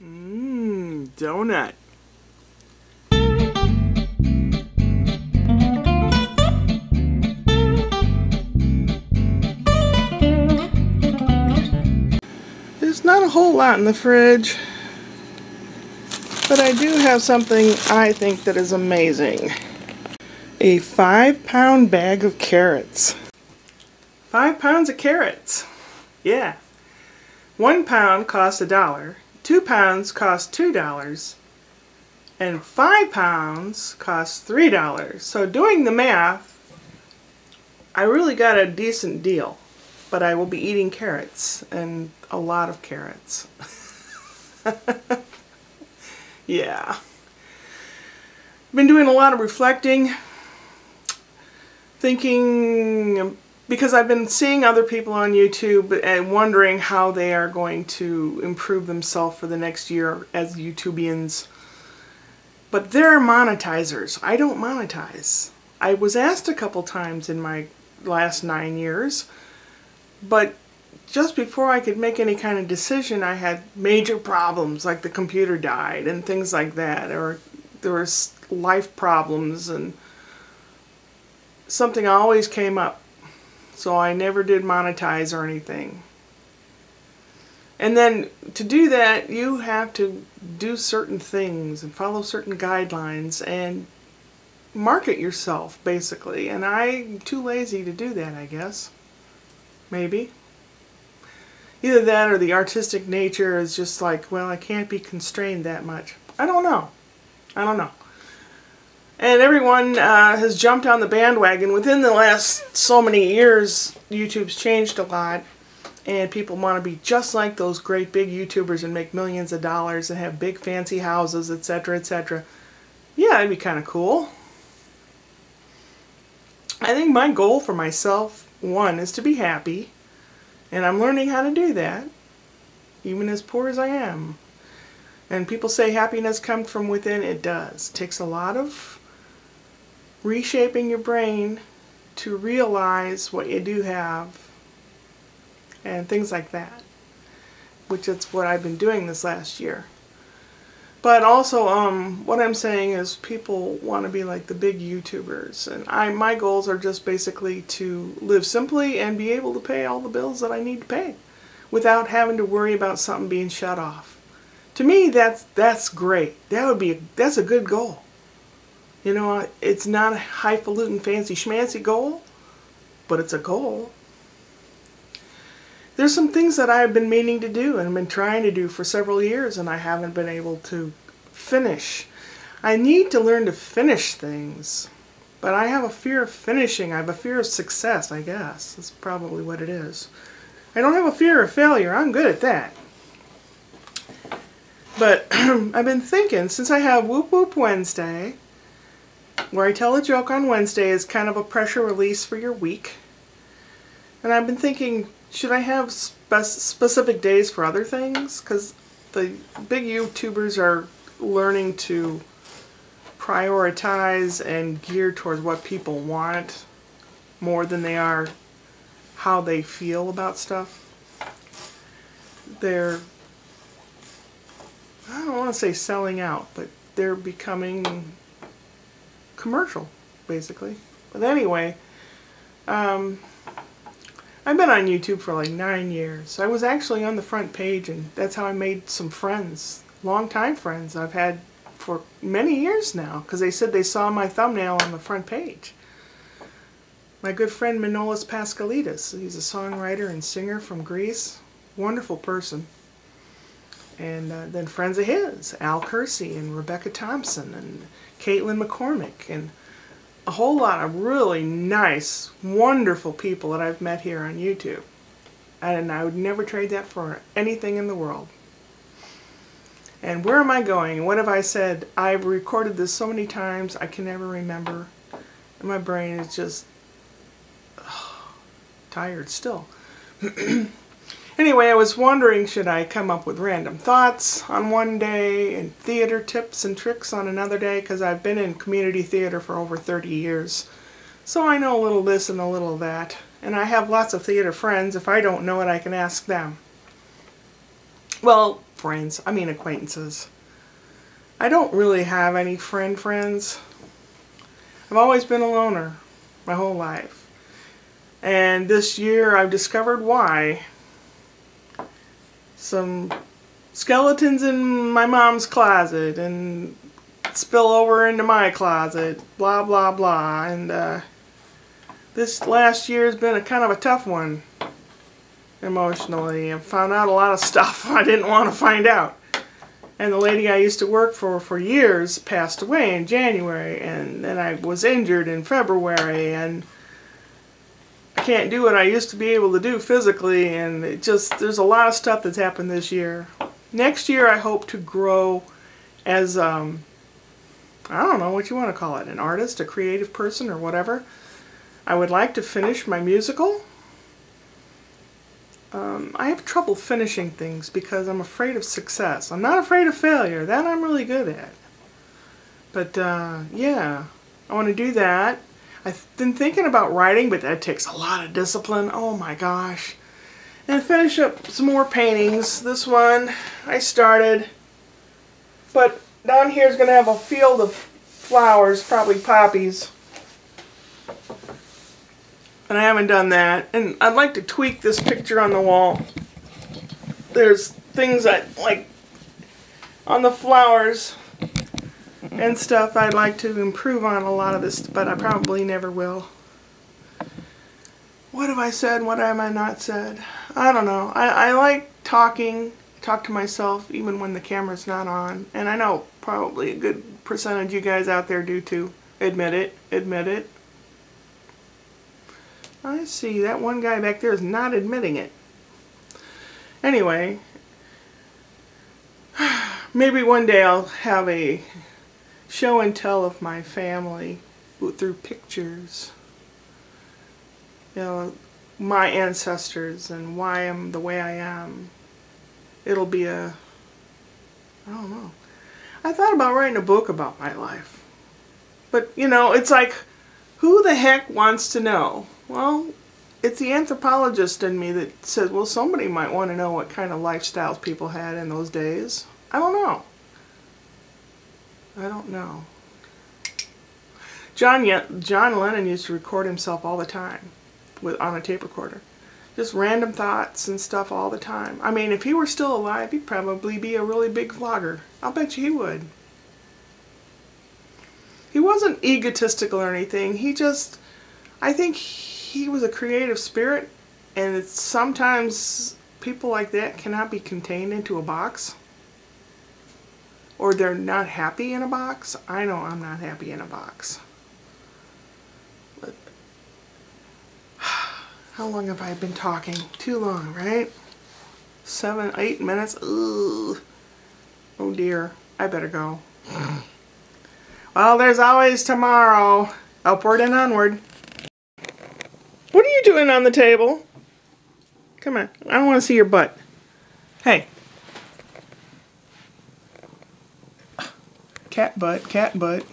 Donut. There's not a whole lot in the fridge, but I do have something I think that is amazing. A 5-pound bag of carrots. 5 pounds of carrots. Yeah. 1 pound costs $1. 2 pounds cost $2. And 5 pounds costs $3. So doing the math, I really got a decent deal. But I will be eating carrots, and a lot of carrots. Yeah. Been doing a lot of reflecting, thinking, because I've been seeing other people on YouTube and wondering how they are going to improve themselves for the next year as YouTubians. But they're monetizers. I don't monetize. I was asked a couple times in my last 9 years, but just before I could make any kind of decision, I had major problems, like the computer died and things like that, or there was life problems, and something always came up. So I never did monetize or anything. And then to do that, you have to do certain things and follow certain guidelines and market yourself, basically. And I'm too lazy to do that, I guess. Maybe. Either that or the artistic nature is just like, well, I can't be constrained that much. I don't know. I don't know. And everyone has jumped on the bandwagon. Within the last so many years, YouTube's changed a lot. And people want to be just like those great big YouTubers and make millions of dollars and have big fancy houses, etc., etc. Yeah, that'd be kind of cool. I think my goal for myself, one, is to be happy. And I'm learning how to do that, even as poor as I am. And people say happiness comes from within. It does. It takes a lot of reshaping your brain to realize what you do have and things like that, which is what I've been doing this last year. But also, what I'm saying is people want to be like the big YouTubers, and my goals are just basically to live simply and be able to pay all the bills that I need to pay without having to worry about something being shut off. To me, that's great. That's a good goal. You know, it's not a highfalutin, fancy schmancy goal, but it's a goal. There's some things that I've been meaning to do and been trying to do for several years, and I haven't been able to finish. I need to learn to finish things, but I have a fear of finishing. I have a fear of success, I guess. That's probably what it is. I don't have a fear of failure. I'm good at that. But I've been thinking, since I have Whoop Whoop Wednesday, where I tell a joke on Wednesday is kind of a pressure release for your week, and I've been thinking, should I have specific days for other things? Because the big YouTubers are learning to prioritize and gear towards what people want more than they are how they feel about stuff. They're, I don't want to say selling out, but they're becoming commercial, basically. But anyway, I've been on YouTube for like 9 years. I was actually on the front page, and that's how I made some friends. Long-time friends I've had for many years now, because they said they saw my thumbnail on the front page. My good friend Manolisvlog, he's a songwriter and singer from Greece. Wonderful person. And then friends of his, Cursi and Rebecca Thompson and Caitlyn McCormick, and a whole lot of really nice, wonderful people that I've met here on YouTube. And I would never trade that for anything in the world. And where am I going? What have I said? I've recorded this so many times I can never remember. And my brain is just tired still. Anyway, I was wondering, should I come up with random thoughts on one day and theater tips and tricks on another day? Because I've been in community theater for over 30 years. So I know a little this and a little that. And I have lots of theater friends. If I don't know it, I can ask them. Well, friends. I mean acquaintances. I don't really have any friends. I've always been a loner my whole life. And this year I've discovered why. Some skeletons in my mom's closet and spill over into my closet, blah blah blah. And this last year has been a kind of a tough one emotionally. I found out a lot of stuff I didn't want to find out. And the lady I used to work for years passed away in January, and then I was injured in February, and I can't do what I used to be able to do physically, and there's a lot of stuff that's happened this year. Next year I hope to grow as, I don't know what you want to call it, an artist, a creative person, or whatever. I would like to finish my musical. I have trouble finishing things because I'm afraid of success. I'm not afraid of failure. That I'm really good at. But, yeah, I want to do that. I've been thinking about writing, but that takes a lot of discipline. Oh my gosh. And finish up some more paintings. This one I started, but down here is going to have a field of flowers, probably poppies. And I haven't done that. And I'd like to tweak this picture on the wall. There's things like on the flowers and stuff I'd like to improve on a lot of this, but I probably never will. What have I said? What have I not said? I don't know. I like talk to myself even when the camera's not on. And I know probably a good percentage of you guys out there do too. Admit it. Admit it. I see that one guy back there is not admitting it. Anyway, maybe one day I'll have a show and tell of my family through pictures. You know, my ancestors and why I'm the way I am. It'll be I don't know. I thought about writing a book about my life. But, you know, it's like, who the heck wants to know? Well, it's the anthropologist in me that says, well, somebody might want to know what kind of lifestyles people had in those days. I don't know. I don't know. John Lennon used to record himself all the time on a tape recorder. Just random thoughts and stuff all the time. I mean, if he were still alive, he'd probably be a really big vlogger. I'll bet you he would. He wasn't egotistical or anything. I think he was a creative spirit, and sometimes people like that cannot be contained into a box. Or they're not happy in a box. I know I'm not happy in a box. But how long have I been talking? Too long, right? 7, 8 minutes? Ugh. Oh dear. I better go. Well, there's always tomorrow. Upward and onward. What are you doing on the table? Come on. I don't want to see your butt. Hey. Cat butt, cat butt.